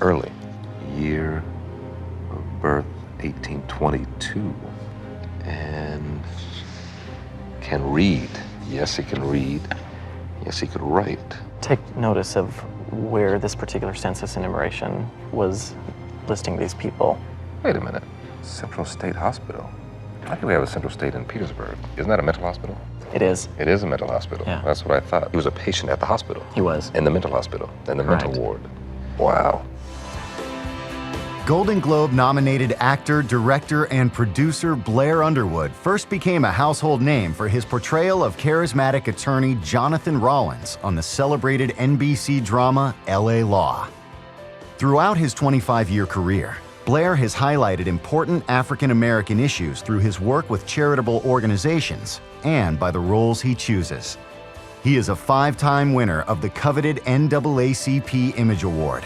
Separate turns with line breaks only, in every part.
early. Year of birth, 1822. And can read. Yes, he can read. Yes, he could write.
Take notice of where this particular census enumeration was listing these people.
Wait a minute. Central State Hospital. How do we have a Central State in Petersburg? Isn't that a mental hospital?
It is.
It is a mental hospital.
Yeah.
That's what I thought. He was a patient at the hospital.
He was.
In the mental hospital, in the
Correct.
mental ward. Wow.
Golden Globe-nominated actor, director, and producer Blair Underwood first became a household name for his portrayal of charismatic attorney Jonathan Rollins on the celebrated NBC drama L.A. Law. Throughout his 25-year career, Blair has highlighted important African-American issues through his work with charitable organizations and by the roles he chooses. He is a 5-time winner of the coveted NAACP Image Award.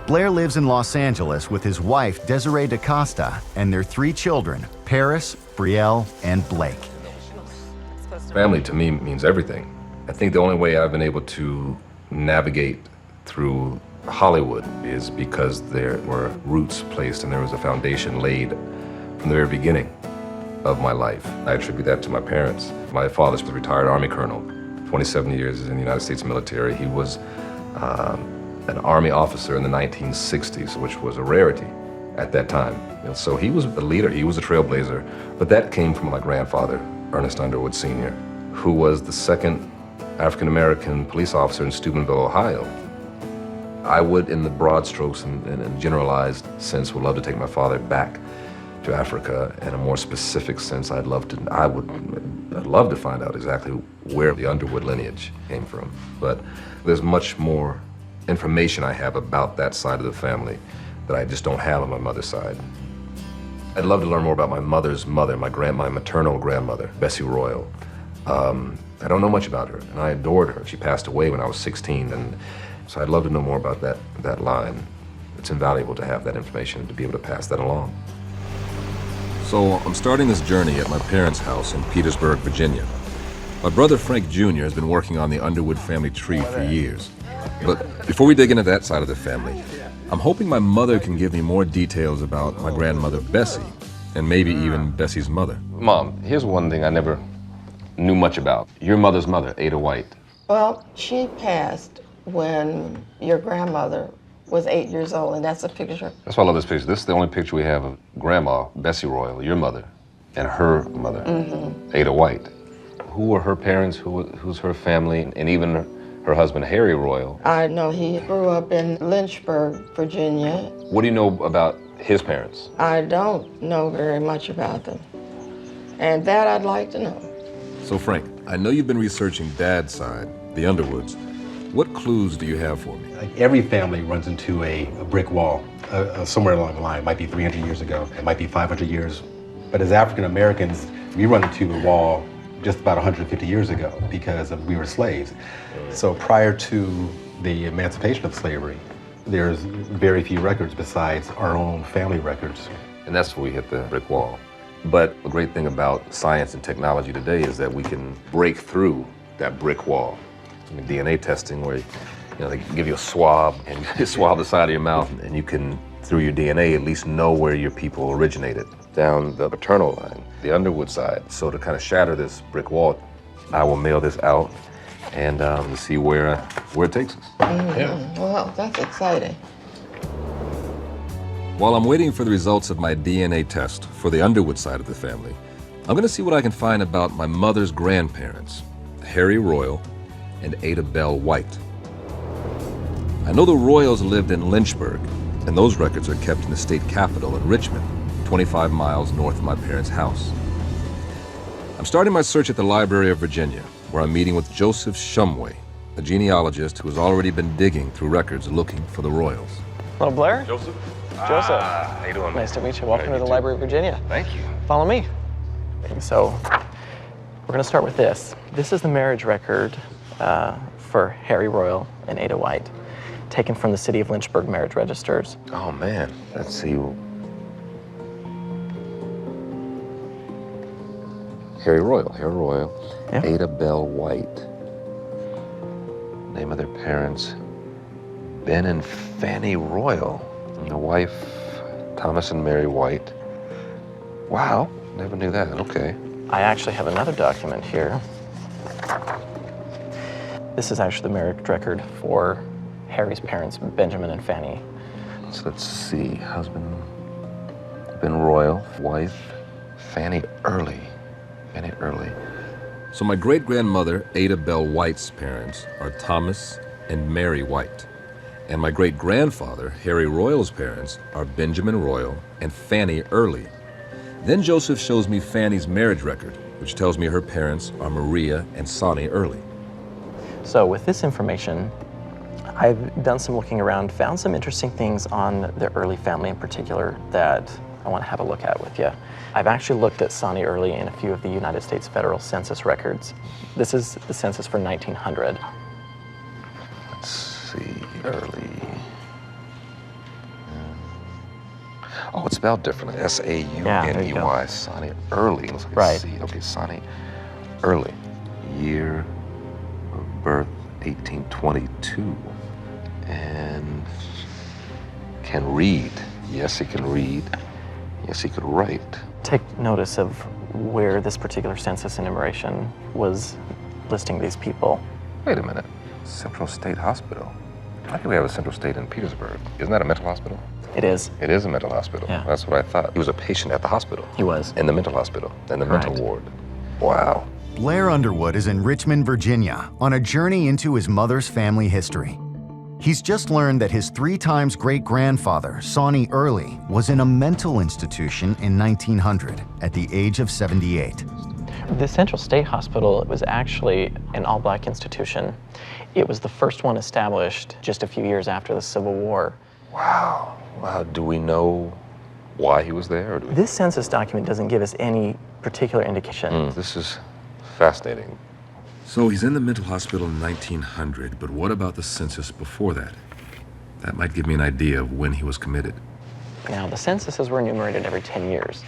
Blair lives in Los Angeles with his wife, Desiree DaCosta, and their 3 children, Paris, Brielle, and Blake.
Family to me means everything. I think the only way I've been able to navigate through Hollywood is because there were roots placed and there was a foundation laid from the very beginning of my life. I attribute that to my parents. My father's a retired Army colonel, 27 years in the United States military. He was an Army officer in the 1960s, which was a rarity at that time. So he was a leader, he was a trailblazer, but that came from my grandfather, Ernest Underwood Sr., who was the second African-American police officer in Steubenville, Ohio. I would, in the broad strokes and generalized sense, would love to take my father back to Africa. In a more specific sense, I'd love to find out exactly where the Underwood lineage came from. But there's much more information I have about that side of the family that I just don't have on my mother's side. I'd love to learn more about my mother's mother, my maternal grandmother, Bessie Royal. I don't know much about her, and I adored her. She passed away when I was 16, and so I'd love to know more about that line. It's invaluable to have that information, to be able to pass that along. So I'm starting this journey at my parents' house in Petersburg, Virginia. My brother Frank Jr. has been working on the Underwood family tree for years. But before we dig into that side of the family, I'm hoping my mother can give me more details about my grandmother Bessie, and maybe even Bessie's mother. Mom, here's one thing I never knew much about. Your mother's mother, Ada White.
Well, she passed when your grandmother was 8 years old, and that's a picture.
That's why I love this picture. This is the only picture we have of Grandma, Bessie Royal, your mother, and her mother, Ada White. Who were her parents? Who's her family? And even her husband, Harry Royal.
I know he grew up in Lynchburg, Virginia.
What do you know about his parents?
I don't know very much about them, and that I'd like to know.
So Frank, I know you've been researching Dad's side, the Underwoods. What clues do you have for me?
Like every family runs into a brick wall somewhere along the line. It might be 300 years ago, it might be 500 years. But as African Americans, we run into a wall just about 150 years ago because we were slaves. So prior to the emancipation of slavery, there's very few records besides our own family records.
And that's where we hit the brick wall. But the great thing about science and technology today is that we can break through that brick wall. I mean, DNA testing where they give you a swab and you swab the side of your mouth and you can, through your DNA, at least know where your people originated down the paternal line, the Underwood side. So to kind of shatter this brick wall, I will mail this out and see where it takes us.
Yeah. Well, that's exciting.
While I'm waiting for the results of my DNA test for the Underwood side of the family, I'm going to see what I can find about my mother's grandparents, Harry Royal and Ada Bell White. I know the Royals lived in Lynchburg, and those records are kept in the state capitol in Richmond, 25 miles north of my parents' house. I'm starting my search at the Library of Virginia, where I'm meeting with Joseph Shumway, a genealogist who has already been digging through records looking for the Royals.
Hello, Blair.
Joseph?
Joseph.
How you doing?
Nice to meet you. Welcome to the Library of Virginia.
Thank you.
Follow me. So, we're going to start with this. This is the marriage record for Harry Royal and Ada White, taken from the City of Lynchburg marriage registers.
Oh, man. Let's see. Harry Royal,
Yeah.
Ada Bell White. Name of their parents, Ben and Fanny Royal, and the wife, Thomas and Mary White. Wow, never knew that, okay.
I actually have another document here. This is actually the marriage record for Harry's parents, Benjamin and Fanny.
So let's see, husband, Ben Royal, wife, Fanny Early. Fanny Early. So my great-grandmother, Ada Bell White's parents are Thomas and Mary White. And my great-grandfather, Harry Royal's parents, are Benjamin Royal and Fanny Early. Then Joseph shows me Fanny's marriage record, which tells me her parents are Maria and Sonny Early.
So with this information, I've done some looking around, found some interesting things on the Early family in particular that I want to have a look at with you. I've actually looked at Sonny Early in a few of the United States federal census records. This is the census for 1900.
Let's see, Early. Oh, it's spelled differently. S-A-U-N-E-Y.
Yeah, there you go.
Sonny Early. Looks like
Right.
a C. Okay, Sonny Early. Year of birth, 1822. And can read. Yes, he can read. Yes, he could write.
Take notice of where this particular census enumeration was listing these people.
Wait a minute. Central State Hospital. I think we have a Central State in Petersburg. Isn't that a mental hospital?
It is.
It is a mental hospital.
Yeah.
That's what I thought. He was a patient at the hospital.
He was.
In the mental hospital. In the mental
Right.
ward. Wow.
Blair Underwood is in Richmond, Virginia, on a journey into his mother's family history. He's just learned that his 3 times great-grandfather, Sonny Early, was in a mental institution in 1900 at the age of 78.
The Central State Hospital was actually an all-black institution. It was the first one established just a few years after the Civil War.
Wow. Wow. Do we know why he was there? Or do we...
This census document doesn't give us any particular indication.
This is fascinating. So he's in the mental hospital in 1900, but what about the census before that? That might give me an idea of when he was committed.
Now, the censuses were enumerated every 10 years.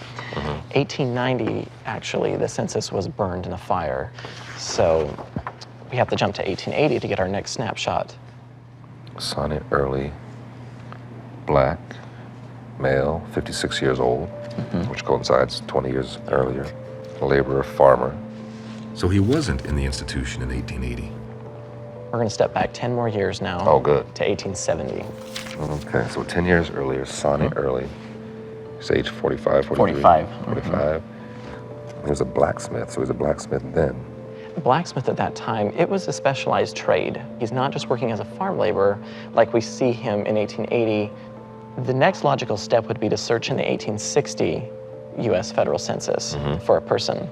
1890, actually, the census was burned in a fire. So we have to jump to 1880 to get our next snapshot.
Sonny Early, black, male, 56 years old, which coincides 20 years earlier, laborer, farmer. So he wasn't in the institution in 1880.
We're going to step back 10 more years now.
Oh, good.
To 1870.
Okay, so 10 years earlier, Sonny Early. He's age 45, 43?
45.
45. He was a blacksmith, so he's a blacksmith then.
Blacksmith at that time, it was a specialized trade. He's not just working as a farm laborer like we see him in 1880. The next logical step would be to search in the 1860 U.S. federal census for a person.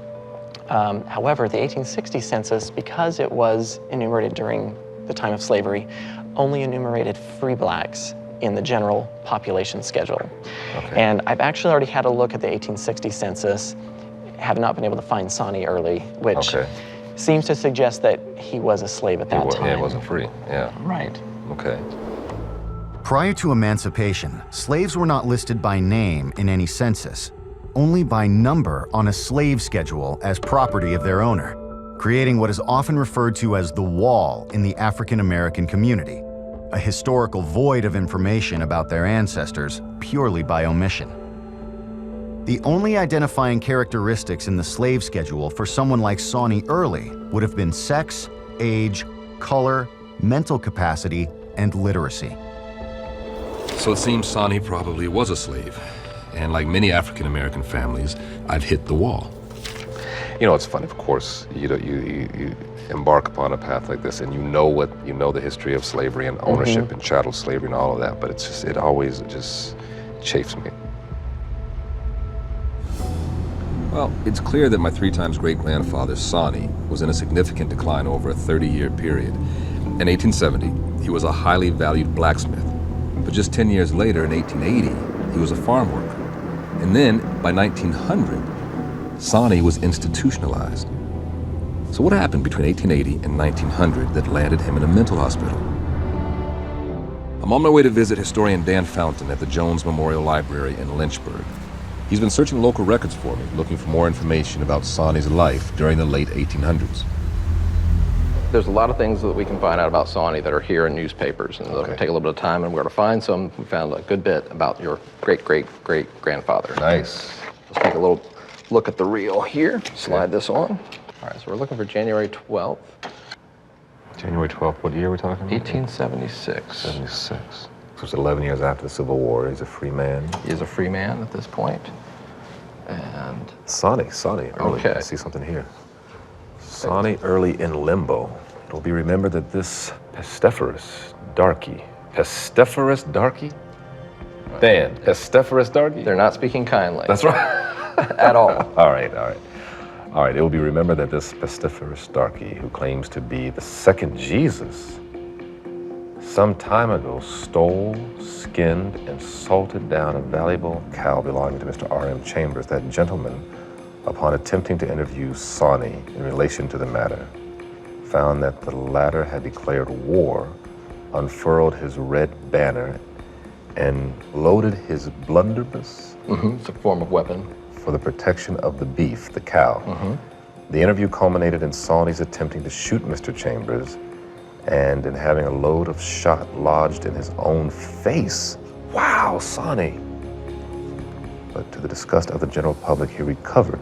However, the 1860 census, because it was enumerated during the time of slavery, only enumerated free blacks in the general population schedule.
Okay.
And I've actually already had a look at the 1860 census, have not been able to find Sonny Early, which seems to suggest that he was a slave at that time.
Yeah, it wasn't free, yeah.
Right.
Okay.
Prior to emancipation, slaves were not listed by name in any census, only by number on a slave schedule as property of their owner, creating what is often referred to as the wall in the African American community, a historical void of information about their ancestors purely by omission. The only identifying characteristics in the slave schedule for someone like Sonny Early would have been sex, age, color, mental capacity, and literacy.
So it seems Sonny probably was a slave. And like many African-American families, I've hit the wall. You know, it's funny, of course, you embark upon a path like this and you know the history of slavery and ownership and chattel slavery and all of that, but it always just chafes me. Well, it's clear that my 3 times great-grandfather, Sonny, was in a significant decline over a 30-year period. In 1870, he was a highly valued blacksmith. But just 10 years later, in 1880, he was a farm worker. And then, by 1900, Sonny was institutionalized. So what happened between 1880 and 1900 that landed him in a mental hospital? I'm on my way to visit historian Dan Fountain at the Jones Memorial Library in Lynchburg. He's been searching local records for me, looking for more information about Sonny's life during the late 1800s.
There's a lot of things that we can find out about Sawney that are here in newspapers, and it'll take a little bit of time, and we're going to find some. We found a good bit about your great-great-great-grandfather.
Nice.
Let's take a little look at the reel here. Slide this on. All right, so we're looking for January 12th.
January 12th, what year are we talking about?
1876.
76. So it's 11 years after the Civil War. He's a free man.
He is a free man at this point. And
Sawney, early.
Okay.
I see something here. Sawney early in limbo. It'll be remembered that this pestiferous darky, Dan, pestiferous darky?
they're not speaking kindly.
That's right.
At all.
All right. It will be remembered that this pestiferous darky, who claims to be the second Jesus, some time ago stole, skinned, and salted down a valuable cow belonging to Mr. R.M. Chambers. That gentleman, upon attempting to interview Sawney in relation to the matter, found that the latter had declared war, unfurled his red banner, and loaded his blunderbuss
It's a form of weapon.
for the protection of the beef, the cow. The interview culminated in Sawney's attempting to shoot Mr. Chambers and in having a load of shot lodged in his own face. Wow, Sawney! But to the disgust of the general public, he recovered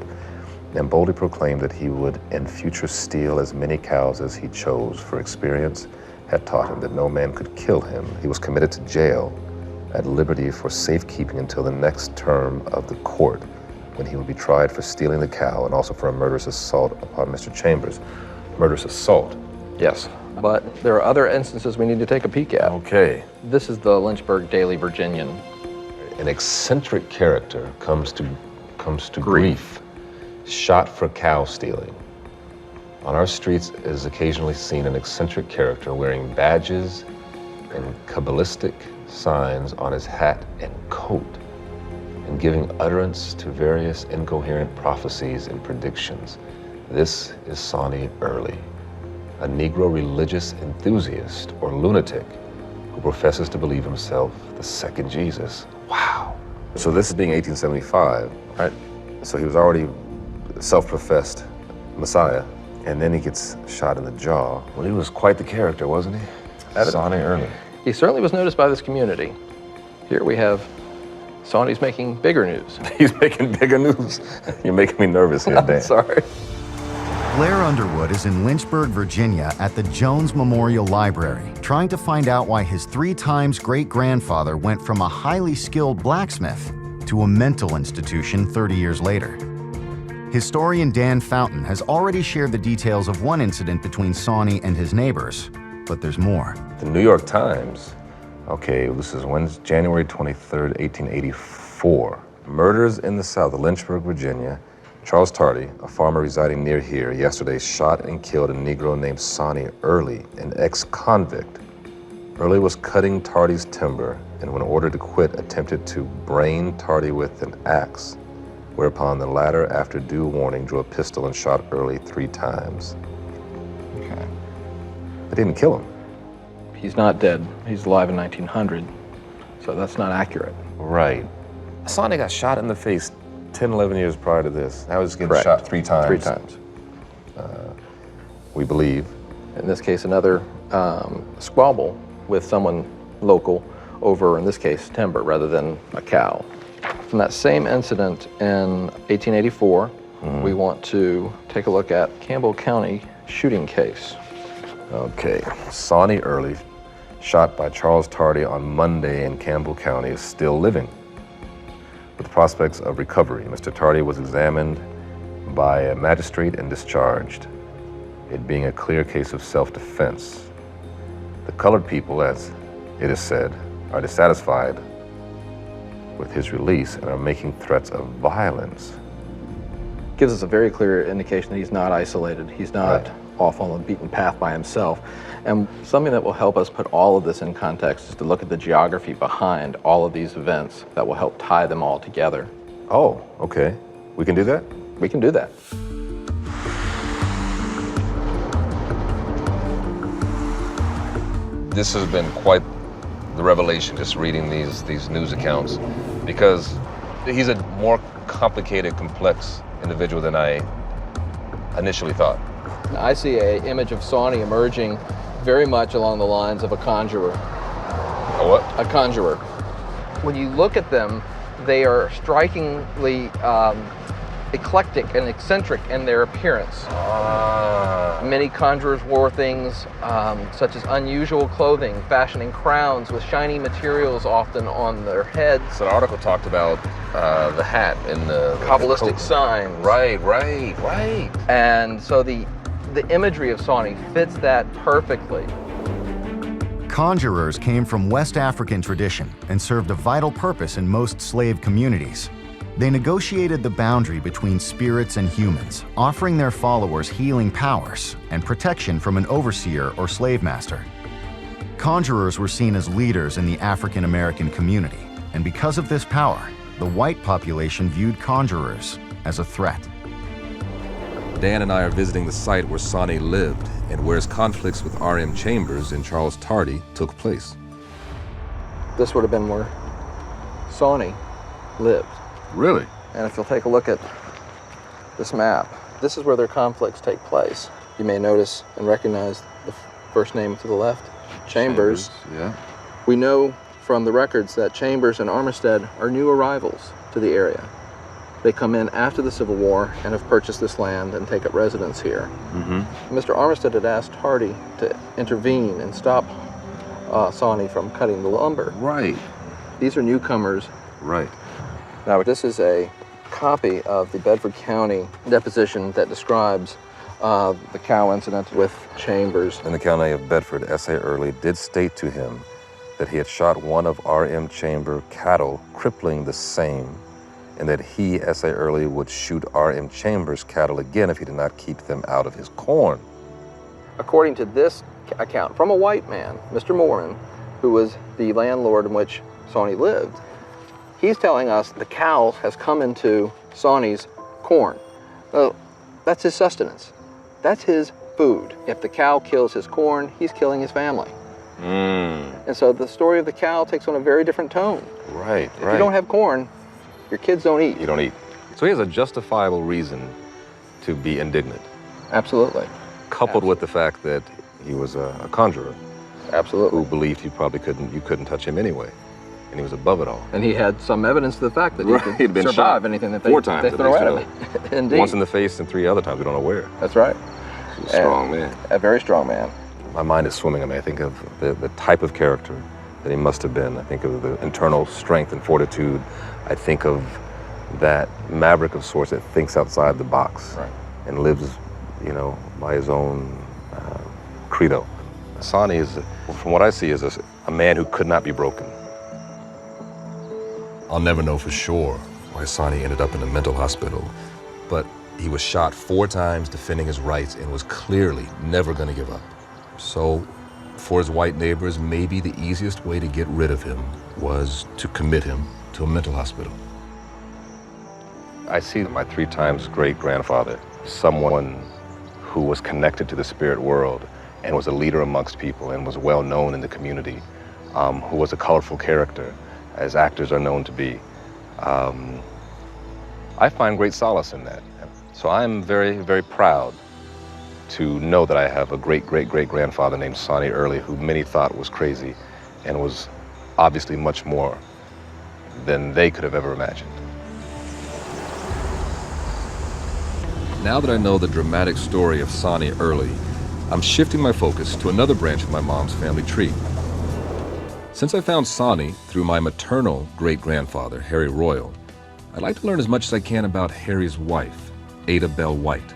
and boldly proclaimed that he would in future steal as many cows as he chose, for experience had taught him that no man could kill him. He was committed to jail at liberty for safekeeping until the next term of the court, when he would be tried for stealing the cow and also for a murderous assault upon Mr. Chambers. Murderous assault.
Yes. But there are other instances we need to take a peek at.
Okay.
This is the Lynchburg Daily Virginian.
An eccentric character comes to grief, shot for cow stealing. On our streets is occasionally seen an eccentric character wearing badges and Kabbalistic signs on his hat and coat, and giving utterance to various incoherent prophecies and predictions. This is Sawney Early, a Negro religious enthusiast or lunatic who professes to believe himself the second Jesus. Wow. So this is being 1875, right? So he was already self-professed Messiah, and then he gets shot in the jaw. Well, he was quite the character, wasn't he? Sawney Early.
He certainly was noticed by this community. Here we have Sawney's making bigger news.
He's making bigger news. You're making me nervous here, Dan.
Sorry.
Blair Underwood is in Lynchburg, Virginia at the Jones Memorial Library, trying to find out why his 3 times great-grandfather went from a highly skilled blacksmith to a mental institution 30 years later. Historian Dan Fountain has already shared the details of one incident between Sawney and his neighbors, but there's more.
The New York Times, okay, this is Wednesday, January 23rd, 1884. Murders in the South of Lynchburg, Virginia. Charles Tardy, a farmer residing near here, yesterday shot and killed a Negro named Sawney Early, an ex-convict. Early was cutting Tardy's timber, and when ordered to quit, attempted to brain Tardy with an axe, whereupon the latter, after due warning, drew a pistol and shot Early 3 times.
Okay.
They didn't kill him.
He's not dead. He's alive in 1900, so that's not accurate.
Right. Sawney got shot in the face 10, 11 years prior to this. Now he's getting
Correct.
shot 3 times.
3 times.
We believe.
In this case, another squabble with someone local over, in this case, timber rather than a cow. From that same incident in 1884, we want to take a look at Campbell County shooting case.
Okay. Sawney Early, shot by Charles Tardy on Monday in Campbell County, is still living, with prospects of recovery. Mr. Tardy was examined by a magistrate and discharged, it being a clear case of self-defense. The colored people, as it is said, are dissatisfied with his release and are making threats of violence.
Gives us a very clear indication that he's not isolated. He's not
Right.
off on the beaten path by himself. And something that will help us put all of this in context is to look at the geography behind all of these events that will help tie them all together.
Oh, okay. We can do that?
We can do that.
This has been quite the revelation, just reading these news accounts, because he's a more complicated, complex individual than I initially thought.
I see an image of Sawney emerging very much along the lines of a conjurer.
A what?
A conjurer. When you look at them, they are strikingly eclectic and eccentric in their appearance. Many conjurers wore things such as unusual clothing, fashioning crowns with shiny materials often on their heads.
So the article talked about the hat and the
Kabbalistic signs.
Right.
And so the imagery of Sawney fits that perfectly.
Conjurers came from West African tradition and served a vital purpose in most slave communities. They negotiated the boundary between spirits and humans, offering their followers healing powers and protection from an overseer or slave master. Conjurers were seen as leaders in the African American community, and because of this power, the white population viewed conjurers as a threat.
Dan and I are visiting the site where Sawney lived and where his conflicts with R.M. Chambers and Charles Tardy took place.
This would have been where Sawney lived.
Really?
And if you'll take a look at this map, this is where their conflicts take place. You may notice and recognize the first name to the left, Chambers.
Yeah.
We know from the records that Chambers and Armistead are new arrivals to the area. They come in after the Civil War and have purchased this land and take up residence here. Mr. Armistead had asked Hardy to intervene and stop Sawney from cutting the lumber.
Right.
These are newcomers.
Right.
Now, this is a copy of the Bedford County deposition that describes the cow incident with Chambers.
In the county of Bedford, S.A. Early did state to him that he had shot one of R.M. Chamber cattle, crippling the same, and that he, S.A. Early, would shoot R.M. Chambers' cattle again if he did not keep them out of his corn.
According to this account from a white man, Mr. Moorman, who was the landlord in which Sawney lived, he's telling us the cow has come into Sawney's corn. Well, that's his sustenance. That's his food. If the cow kills his corn, he's killing his family. And so the story of the cow takes on a very different tone.
Right,
If you don't have corn, your kids don't eat.
You don't eat. So he has a justifiable reason to be indignant.
Absolutely.
Coupled with the fact that he was a conjurer
Absolutely.
who believed you couldn't touch him anyway. And he was above it all.
And he had some evidence to the fact that he could
He'd been
survive
shot
anything that
4 times
they
at
throw
least,
at him. Indeed.
Once in the face and 3 other times, we don't know where.
That's right.
He's a strong man.
A very strong man.
My mind is swimming. I think of the type of character that he must have been. I think of the internal strength and fortitude. I think of that maverick of sorts that thinks outside the box and lives, by his own credo. Sawney is, from what I see, is a man who could not be broken. I'll never know for sure why Sawney ended up in a mental hospital, but he was shot 4 times defending his rights and was clearly never going to give up. So, for his white neighbors, maybe the easiest way to get rid of him was to commit him to a mental hospital. I see my 3 times great-grandfather, someone who was connected to the spirit world and was a leader amongst people and was well known in the community, who was a colorful character, as actors are known to be. I find great solace in that. So I'm very, very proud to know that I have a great-great-great-grandfather named Sawney Early, who many thought was crazy and was obviously much more than they could have ever imagined. Now that I know the dramatic story of Sawney Early, I'm shifting my focus to another branch of my mom's family tree. Since I found Sawney through my maternal great-grandfather, Harry Royal, I'd like to learn as much as I can about Harry's wife, Ada Bell White.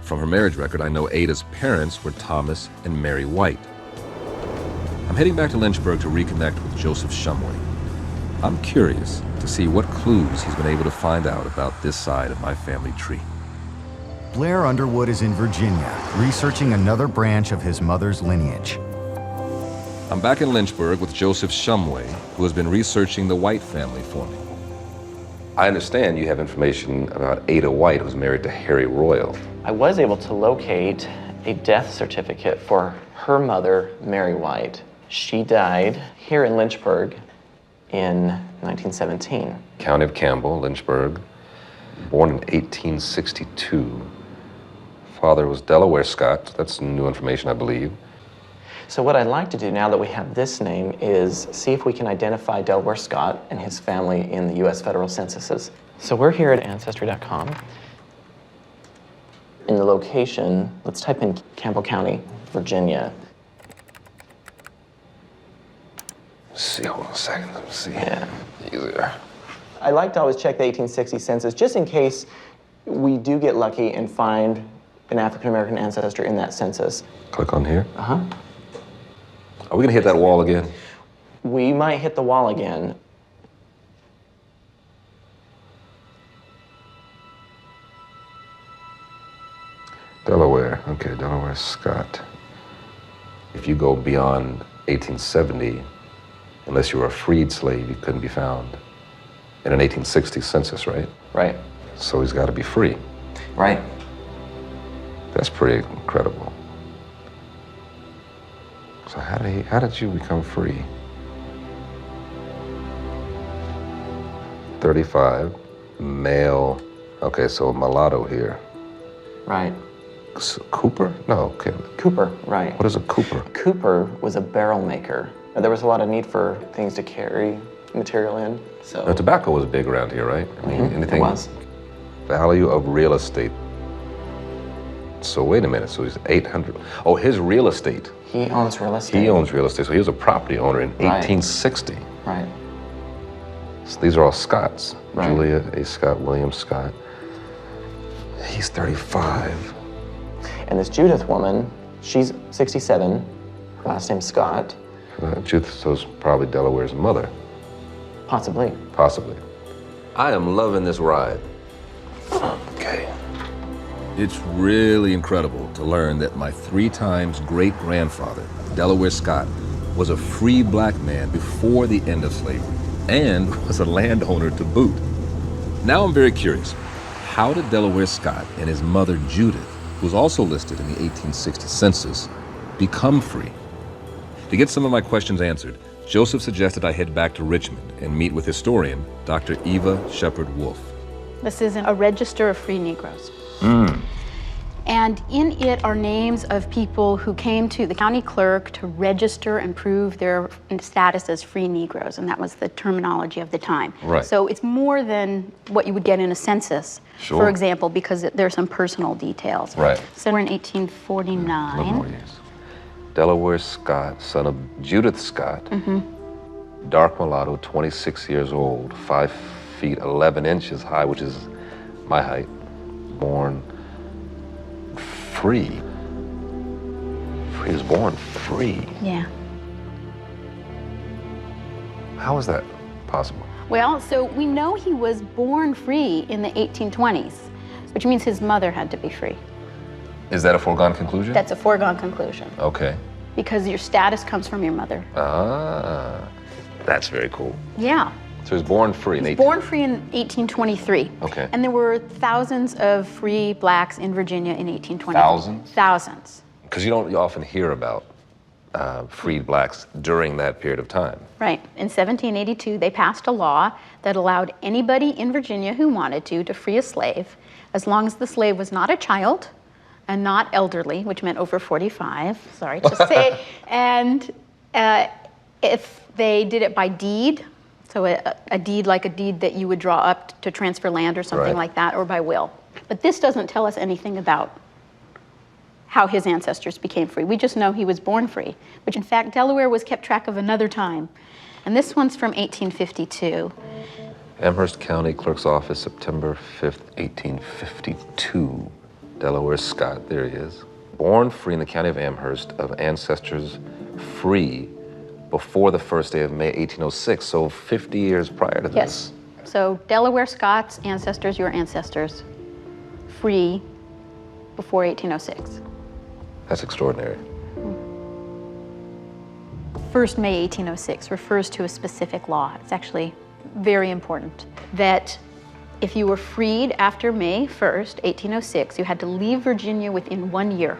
From her marriage record, I know Ada's parents were Thomas and Mary White. I'm heading back to Lynchburg to reconnect with Joseph Shumway. I'm curious to see what clues he's been able to find out about this side of my family tree.
Blair Underwood is in Virginia, researching another branch of his mother's lineage.
I'm back in Lynchburg with Joseph Shumway, who has been researching the White family for me. I understand you have information about Ada White, who's married to Harry Royal.
I was able to locate a death certificate for her mother, Mary White. She died here in Lynchburg in 1917.
County of Campbell, Lynchburg, born in 1862. father was Delaware Scott. That's new information, I believe.
So what I'd like to do now that we have this name is see if we can identify Delaware Scott and his family in the U.S. federal censuses. So we're here at Ancestry.com. In the location, let's type in Campbell County, Virginia.
Let's see, hold on a second. Let me see.
Yeah.
Easier.
I like to always check the 1860 census just in case we do get lucky and find an African-American ancestor in that census.
Click on here.
Uh-huh.
Are we gonna hit that wall again?
We might hit the wall again.
Delaware, okay, Delaware Scott. If you go beyond 1870, unless you were a freed slave, you couldn't be found in an 1860 census, right?
Right.
So he's got to be free.
Right.
That's pretty incredible. So how did you become free? 35, male. Okay, so mulatto here.
Right.
Cooper? No, okay.
Cooper, right.
What is a Cooper?
Cooper was a barrel maker. There was a lot of need for things to carry material in, so.
Now, tobacco was big around here, right? I mean, anything.
It was.
Value of real estate. So wait a minute, so he's 800. Oh, his real estate.
He owns real estate.
He owns real estate, so he was a property owner in
Right.
1860.
Right.
So these are all Scotts.
Right.
Julia A. Scott, William Scott. He's 35.
And this Judith woman, she's 67, her last name's Scott.
Judith, so it's probably Delaware's mother.
Possibly.
Possibly. I am loving this ride. Okay. It's really incredible to learn that my 3 times great-grandfather, Delaware Scott, was a free black man before the end of slavery and was a landowner to boot. Now I'm very curious. How did Delaware Scott and his mother Judith, who was also listed in the 1860 census, become free? To get some of my questions answered, Joseph suggested I head back to Richmond and meet with historian Dr. Eva Shepard-Wolf.
This is a register of free Negroes. And in it are names of people who came to the county clerk to register and prove their status as free Negroes, and that was the terminology of the time.
Right.
So it's more than what you would get in a census,
Sure.
for example, because there are some personal details.
Right.
So we're in 1849.
11 more years. Delaware Scott, son of Judith Scott, dark mulatto, 26 years old, 5 feet 11 inches high, which is my height, born free. He was born free.
Yeah.
How is that possible?
Well, so we know he was born free in the 1820s, which means his mother had to be free.
Is that a foregone conclusion?
That's a foregone conclusion,
Okay.
because your status comes from your mother.
Ah, that's very cool.
Yeah.
So he was born free in
He
18...
was born free in 1823.
Okay.
And there were thousands of free blacks in Virginia in 1820.
Thousands?
Thousands.
Because you often hear about freed blacks during that period of time.
Right. In 1782, they passed a law that allowed anybody in Virginia who wanted to free a slave, as long as the slave was not a child and not elderly, which meant over 45, sorry to say, and if they did it by deed, so a deed like a deed that you would draw up to transfer land or something
Right.
like that, or by will. But this doesn't tell us anything about how his ancestors became free. We just know he was born free, which in fact Delaware was kept track of another time. And this one's from 1852.
Amherst County Clerk's Office, September 5th, 1852. Delaware Scott, there he is. Born free in the county of Amherst of ancestors free before the first day of May 1806, so 50 years prior to this.
Yes. So Delaware Scott's ancestors, your ancestors, free before 1806.
That's extraordinary.
First May 1806 refers to a specific law. It's actually very important that if you were freed after May 1st, 1806, you had to leave Virginia within 1 year.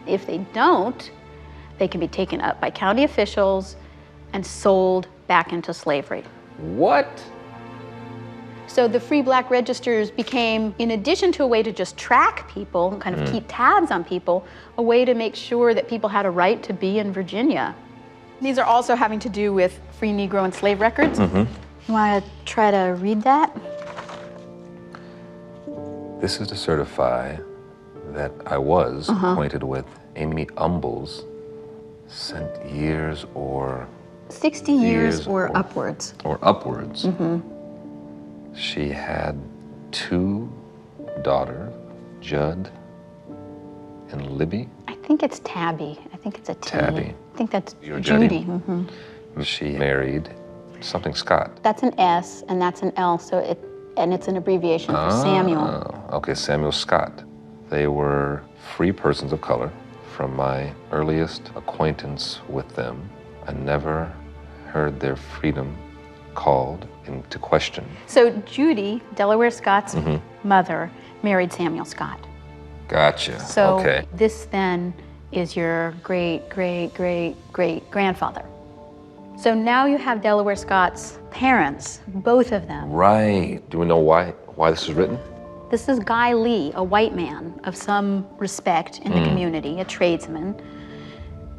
If they don't, they can be taken up by county officials and sold back into slavery.
What?
So the free black registers became, in addition to a way to just track people and kind of keep tabs on people, a way to make sure that people had a right to be in Virginia. These are also having to do with free Negro and slave records. You want to try to read that?
This is to certify that I was acquainted with Amy Umbles sent years or
60 years or upwards.
Or upwards. She had 2 daughters, Judd and Libby.
I think it's Tabby. I think it's a T.
Tabby.
I think that's
You're
Judy.
She married something Scott.
That's an S and that's an L, so it's an abbreviation for Samuel.
Okay, Samuel Scott. They were free persons of color. From my earliest acquaintance with them, I never heard their freedom called into question.
So Judy, Delaware Scott's mother, married Samuel Scott.
Gotcha.
So
okay.
this then is your great-great-great-great-grandfather. So now you have Delaware Scott's parents, both of them.
Right. Do we know why this is written?
This is Guy Lee, a white man of some respect in the community, a tradesman,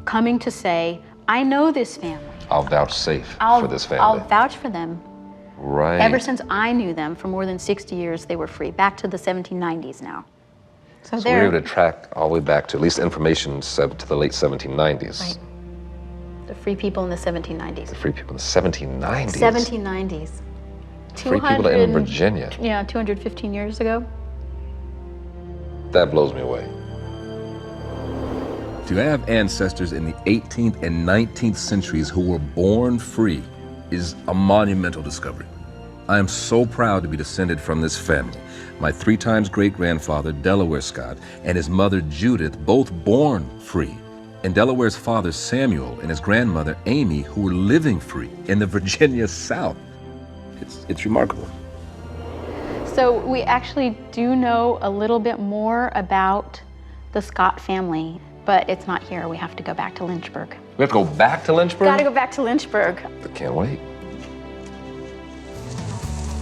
coming to say, I know this family.
I'll vouchsafe for this family.
I'll vouch for them.
Right.
Ever since I knew them, for more than 60 years, they were free, back to the 1790s now. So
we were able to track all the way back to at least information to the late 1790s.
Right. The free people in the 1790s.
The free people in the 1790s.
1790s.
Free people in Virginia.
Yeah, 215 years ago.
That blows me away.
To have ancestors in the 18th and 19th centuries who were born free is a monumental discovery. I am so proud to be descended from this family. My 3 times great-grandfather, Delaware Scott, and his mother, Judith, both born free. And Delaware's father, Samuel, and his grandmother, Amy, who were living free in the Virginia South. It's remarkable.
So we actually do know a little bit more about the Scott family, but it's not here. We have to go back to Lynchburg.
We have to go back to Lynchburg?
Gotta go back to Lynchburg.
I can't wait.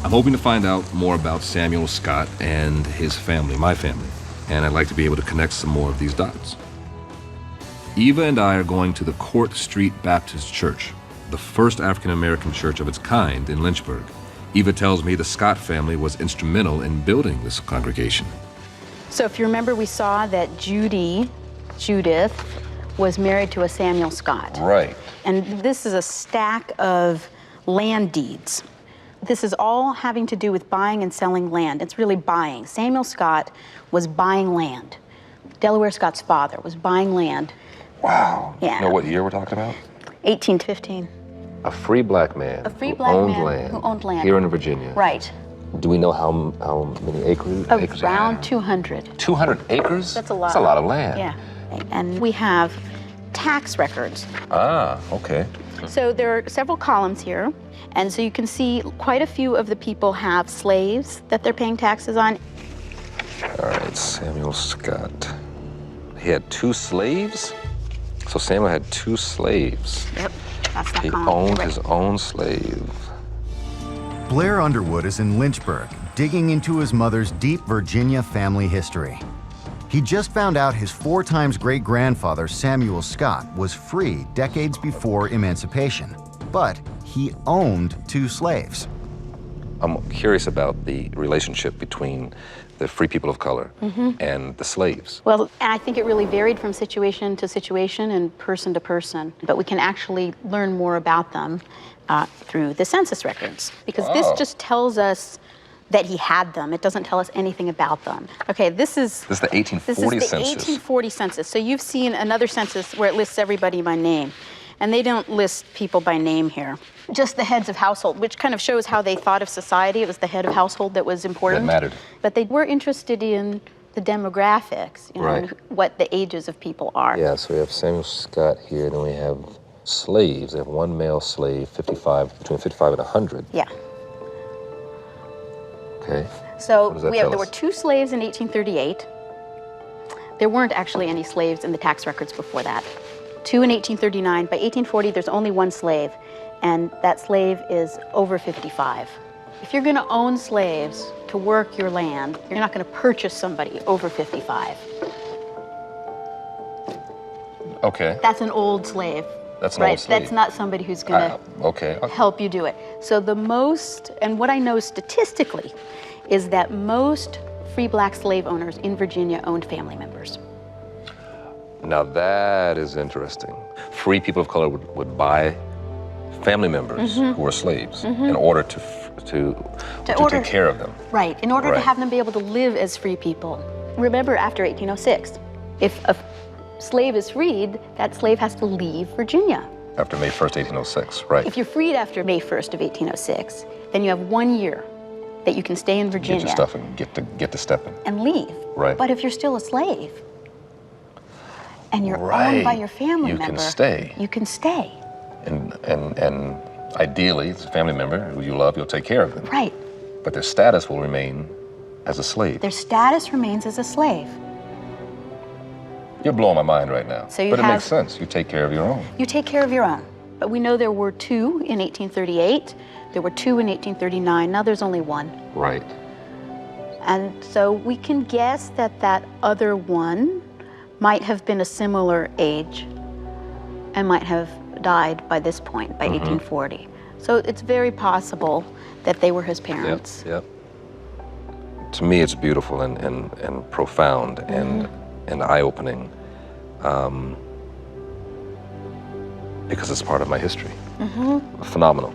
I'm hoping to find out more about Samuel Scott and his family, my family, and I'd like to be able to connect some more of these dots. Eva and I are going to the Court Street Baptist Church, the first African-American church of its kind in Lynchburg. Eva tells me the Scott family was instrumental in building this congregation.
So if you remember, we saw that Judith, was married to a Samuel Scott.
Right.
And this is a stack of land deeds. This is all having to do with buying and selling land. It's really buying. Samuel Scott was buying land. Delaware Scott's father was buying land.
Wow.
Yeah.
You know what year we're talking about?
1815.
A free black man.
A free
who
black
owned
man
land
who owned land.
here in Virginia.
Right.
Do we know how many acres?
Around 200.
200 acres?
That's a lot.
That's a lot of land.
Yeah. And we have tax records.
Ah, okay.
So there are several columns here. And so you can see quite a few of the people have slaves that they're paying taxes on.
All right, Samuel Scott. He had 2 slaves? So Samuel had 2 slaves.
Yep, that's that
He
column.
owned
Right.
his own slave.
Blair Underwood is in Lynchburg, digging into his mother's deep Virginia family history. He just found out his 4 times great-grandfather, Samuel Scott, was free decades before emancipation, but he owned 2 slaves.
I'm curious about the relationship between the free people of color and the slaves.
Well, and I think it really varied from situation to situation and person to person. But we can actually learn more about them through the census records, because this just tells us that he had them. It doesn't tell us anything about them. Okay, this is
the 1840 census.
1840 census. So you've seen another census where it lists everybody by name. And they don't list people by name here. Just the heads of household, which kind of shows how they thought of society. It was the head of household that was important.
That mattered.
But they were interested in the demographics, you know,
Right.
and what the ages of people are.
Yeah, so we have Samuel Scott here, then we have slaves. They have 1 male slave, between 55 and 100.
Yeah.
Okay.
So
What does that
there
tell
were
us?
2 slaves in 1838. There weren't actually any slaves in the tax records before that. 2 in 1839. By 1840, there's only 1 slave, and that slave is over 55. If you're going to own slaves to work your land, you're not going to purchase somebody over 55.
Okay.
That's an old slave.
That's an
right?
old slave.
That's not somebody who's going to
Okay.
help you do it. So the most, and what I know statistically, is that most free black slave owners in Virginia owned family members.
Now that is interesting. Free people of color would buy family members who were slaves in order to take care of them.
Right, in order to
Right.
have them be able to live as free people. Remember, after 1806, if a slave is freed, that slave has to leave Virginia.
After May 1st, 1806, right.
If you're freed after May 1st of 1806, then you have 1 year that you can stay in Virginia.
Get your stuff and get to stepping.
And leave.
Right.
But if you're still a slave and you're
Right.
owned by your family
You
member,
can stay.
You can stay.
And ideally, it's a family member who you love, you'll take care of them.
Right.
But their status will remain as a slave.
Their status remains as a slave.
You're blowing my mind right now.
So you
but it
have-
makes sense. You take care of your own.
You take care of your own. But we know there were 2 in 1838. There were 2 in 1839. Now there's only 1.
Right.
And so we can guess that that other one might have been a similar age and might have died by this point, by 1840. So it's very possible that they were his parents.
Yep. To me, it's beautiful and profound and eye-opening because it's part of my history. Phenomenal.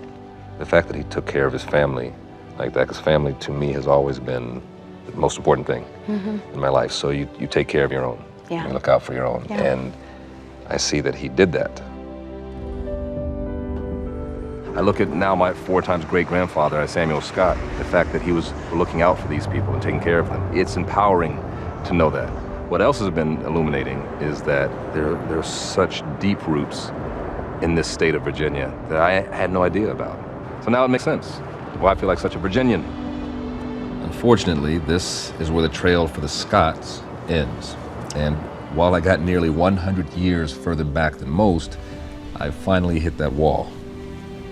The fact that he took care of his family like that, because family to me has always been the most important thing in my life. So you take care of your own.
Yeah.
You look out for your own.
Yeah.
And I see that he did that. I look at now my 4 times great-grandfather, Samuel Scott, the fact that he was looking out for these people and taking care of them. It's empowering to know that. What else has been illuminating is that there are such deep roots in this state of Virginia that I had no idea about. So now it makes sense why I feel like such a Virginian. Unfortunately, this is where the trail for the Scotts ends. And while I got nearly 100 years further back than most, I finally hit that wall.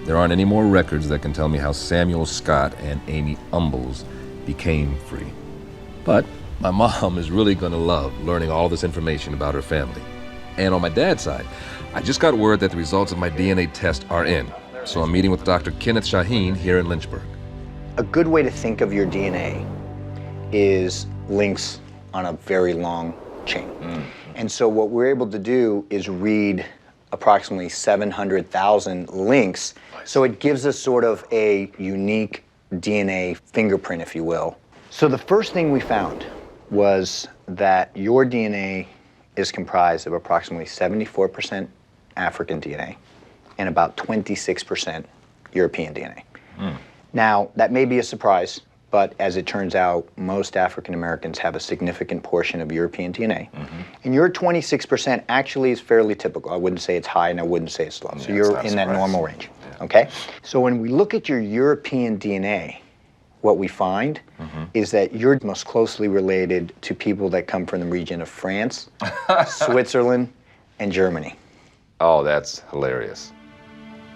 There aren't any more records that can tell me how Samuel Scott and Amy Umbles became free. But my mom is really gonna love learning all this information about her family. And on my dad's side, I just got word that the results of my DNA test are in. So I'm meeting with Dr. Kenneth Shaheen here in Lynchburg.
A good way to think of your DNA is links on a very long chain. And so what we're able to do is read approximately 700,000 links. So it gives us sort of a unique DNA fingerprint, if you will. So the first thing we found was that your DNA is comprised of approximately 74% African DNA and about 26% European DNA. Now, that may be a surprise, but as it turns out, most African Americans have a significant portion of European DNA. And your 26% actually is fairly typical. I wouldn't say it's high and I wouldn't say it's low. So you're in that normal range, okay? So when we look at your European DNA, what we find is that you're most closely related to people that come from the region of France, Switzerland, and Germany.
Oh, that's hilarious.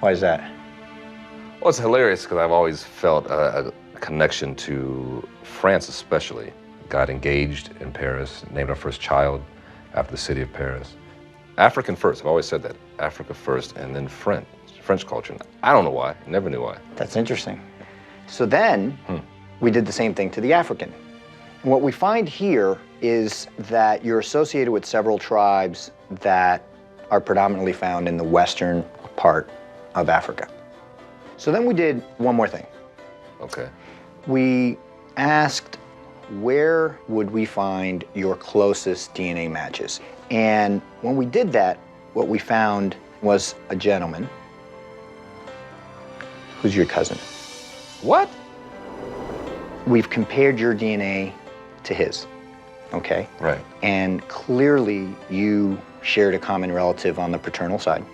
Why is that?
Well, it's hilarious because I've always felt a connection to France especially. Got engaged in Paris, named our first child after the city of Paris. African first, I've always said that. Africa first, and then French culture. I don't know why, never knew why.
That's interesting. So then, we did the same thing to the African. And what we find here is that you're associated with several tribes that are predominantly found in the western part of Africa. So then we did one more thing.
Okay.
We asked, where would we find your closest DNA matches? And when we did that, what we found was a gentleman who's your cousin.
What?
We've compared your DNA to his, okay?
Right.
And clearly you shared a common relative on the paternal side,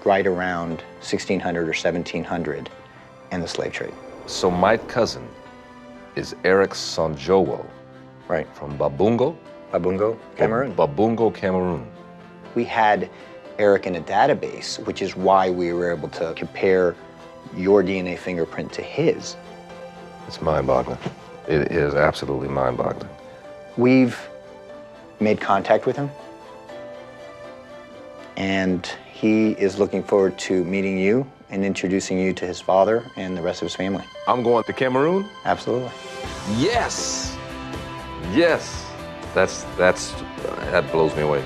right around 1600 or 1700 and the slave trade.
So my cousin is Eric Sonjowo.
Right.
From Babungo?
Babungo, Cameroon.
Babungo, Cameroon.
We had Eric in a database, which is why we were able to compare your DNA fingerprint to his.
It's mind-boggling. It is absolutely mind-boggling.
We've made contact with him, and he is looking forward to meeting you and introducing you to his father and the rest of his family.
I'm going to Cameroon?
Absolutely.
Yes! Yes! That blows me away.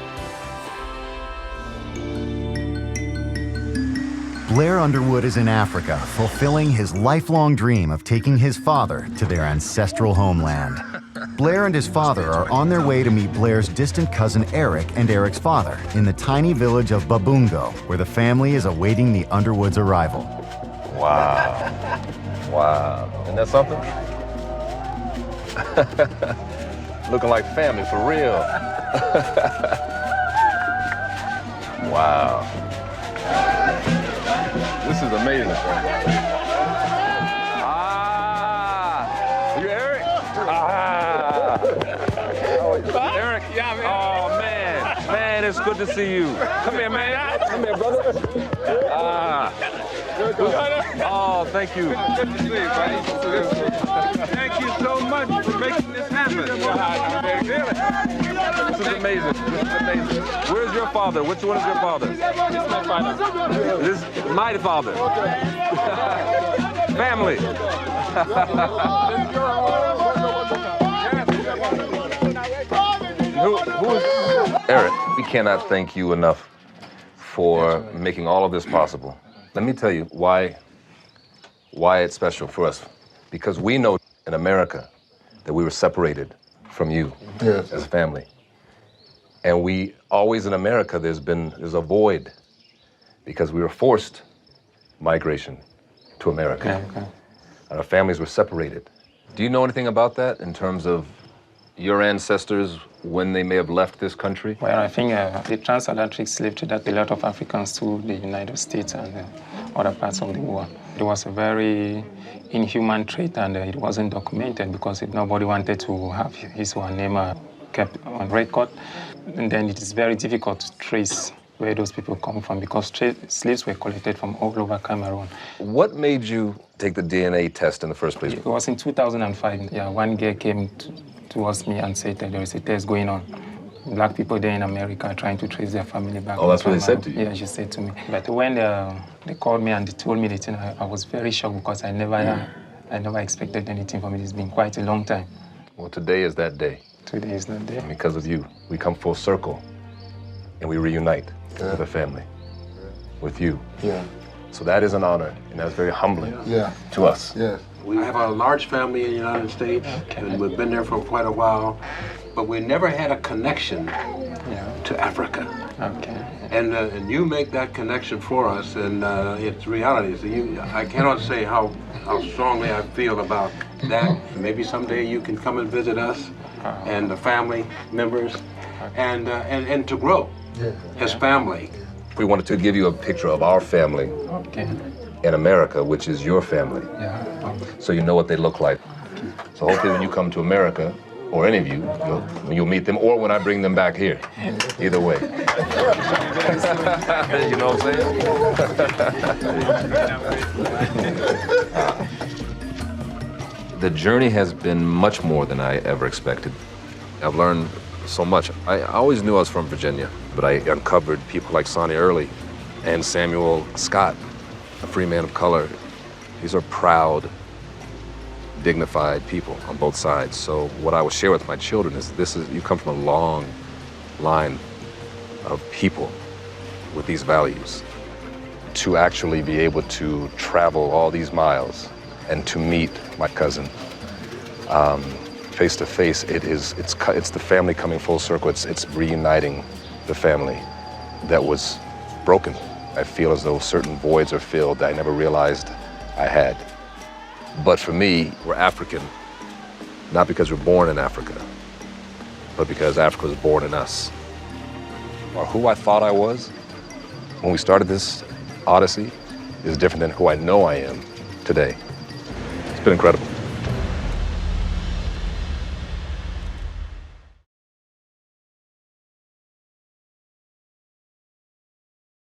Blair Underwood is in Africa, fulfilling his lifelong dream of taking his father to their ancestral homeland. Blair and his father are on their way to meet Blair's distant cousin Eric and Eric's father in the tiny village of Babungo, where the family is awaiting the Underwoods' arrival.
Wow. Wow. Isn't that something? Looking like family for real. Wow. This is amazing. You Eric? Eric? Yeah, man. Oh, man. Man, it's good to see you. Come here, man. Come here, brother. Oh, thank you.
Good to see you, buddy. Thank you so much for making this happen.
This is amazing. This is amazing. Where's your father? Which one is your father?
This is my father.
This is my father. Family. Who is Eric? We cannot thank you enough for making all of this possible. Let me tell you why it's special for us. Because we know in America that we were separated from you as a family. And we always in America, there's a void because we were forced migration to America.
Okay.
And our families were separated. Do you know anything about that in terms of your ancestors when they may have left this country?
Well, I think the transatlantic slave trade that a lot of Africans to the United States and other parts of the world. It was a very inhuman trade, and it wasn't documented because nobody wanted to have his or her name kept on record. And then it is very difficult to trace where those people come from because slaves were collected from all over Cameroon.
What made you take the DNA test in the first place?
It was in 2005. Yeah, one girl came towards me and said that there is a test going on. Black people there in America are trying to trace their family back.
Oh, that's what they said to you?
Yeah, she said to me. But when they called me and they told me the thing, I was very shocked because I never expected anything from it. It's been quite a long time.
Well, today is that day.
Today is that day.
And because of you, we come full circle and we reunite with a family, with you.
Yeah.
So that is an honor, and that's very humbling to us.
Yes.
We have a large family in the United States, and we've been there for quite a while, but we never had a connection to Africa.
Okay.
And you make that connection for us, and it's reality. So I cannot say how strongly I feel about that. Maybe someday you can come and visit us and the family members, and to grow as family.
We wanted to give you a picture of our family in America, which is your family. So you know what they look like. So hopefully when you come to America, or any of you, you'll meet them, or when I bring them back here. Either way. You know what I'm saying? The journey has been much more than I ever expected. I've learned so much. I always knew I was from Virginia, but I uncovered people like Sonny Early and Samuel Scott, a free man of color. These are proud, dignified people on both sides. So what I will share with my children is you come from a long line of people with these values. To actually be able to travel all these miles and to meet my cousin face to face, it's the family coming full circle. It's reuniting the family that was broken. I feel as though certain voids are filled that I never realized I had. But for me, we're African, not because we're born in Africa, but because Africa was born in us. Or who I thought I was when we started this odyssey is different than who I know I am today. It's been incredible.